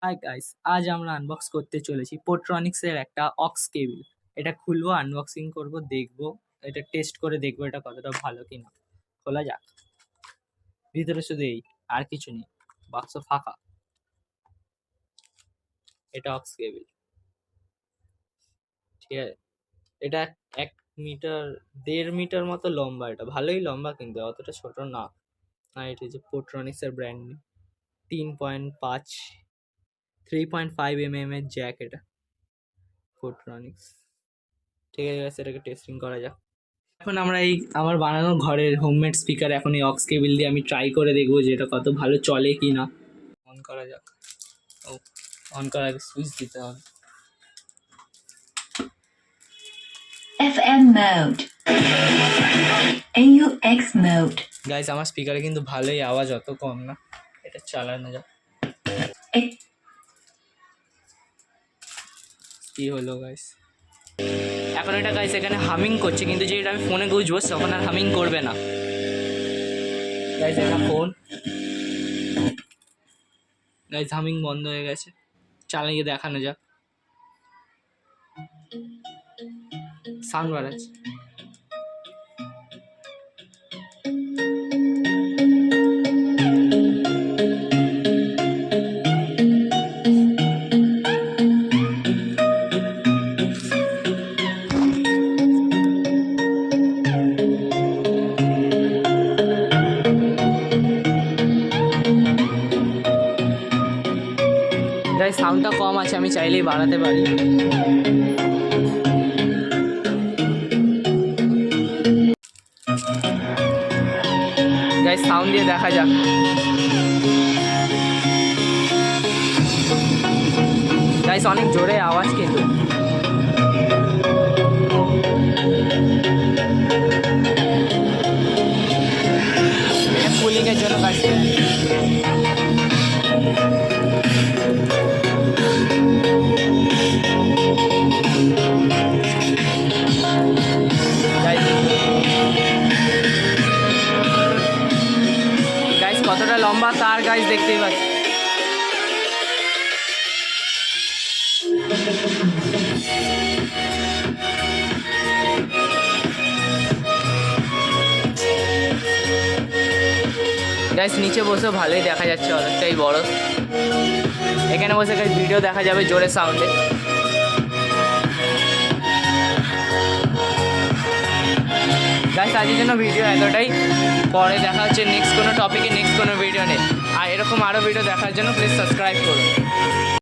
Hi guys, আজ আমরা unbox করতে চলেছি পোট্রনিক্স এর একটা অক্স কেবিল। এটা খুলবো, আনবক্সিং করব, দেখবো, এটা টেস্ট করে দেখবো এটা কতটা ভালো কিনা। খোলা যাক। ভিতরে শুধু এই, আর কিছু নেই, বাক্স ফাঁকা। এটা অক্স কেবিল, ঠিক আছে। এটা 1 মিটার, 1.5 মিটার মতো লম্বা। এটা ভালোই লম্বা, কিন্তু অতটা ছোট না। আর এটা যে পোট্রনিক্স এর ব্র্যান্ড, 3.5 3.5 এর জ্যাক এটা, পোট্রনিক্স। ঠিক আছে, এটাকে টেস্টিং করা যাক। এখন আমরা এই আমার বানানো ঘরের হোমমেড স্পিকার, এখন এই অক্স কেবিল দিয়ে আমি ট্রাই করে দেখবো যে এটা কত ভালো চলে কি না। অন করা যাক। ও, অন করার আগে সুইচ দিতে হবে। FM mode, AUX mode, guys, আমার স্পিকারে কিন্তু ভালোই আওয়াজ, অত কম না। এটা চালানো যাক। কি হলো গাইস? এখন এটা গাইস এখানে হামিং করছে, কিন্তু যেটা আমি ফোনে গুজবো তখন আর হামিং করবে না। গাইস, এটা ফোন। গাইস, হামিং বন্ধ হয়ে গেছে। চালিয়ে দেখানো যাক। সাউন্ড বাড়াচ্ছে। গাইস, সাউন্ডটা কম আছে, আমি চাইলেই বাড়াতে পারি। গাইস, সাউন্ড দিয়ে দেখা যাক। গাইস, অনেক জোরে আওয়াজ কিন্তু। এটা কুলিং এর জন্য গাইস। গাইস, কতটা লম্বা তার গাইস দেখতেই পাচ্ছি। গাইস, নিচে বসে ভালোই দেখা যাচ্ছে, অনেকটাই বড়। এখানে বসে গাইস ভিডিও দেখা যাবে জোরে সাউন্ডে। গাইস, আজকের জন্য ভিডিও এতটাই। পরে দেখা হচ্ছে নেক্সট কোনো টপিকে, নেক্সট কোনো ভিডিও নেই। আর এরকম আরও ভিডিও দেখার জন্য প্লিজ সাবস্ক্রাইব করুন।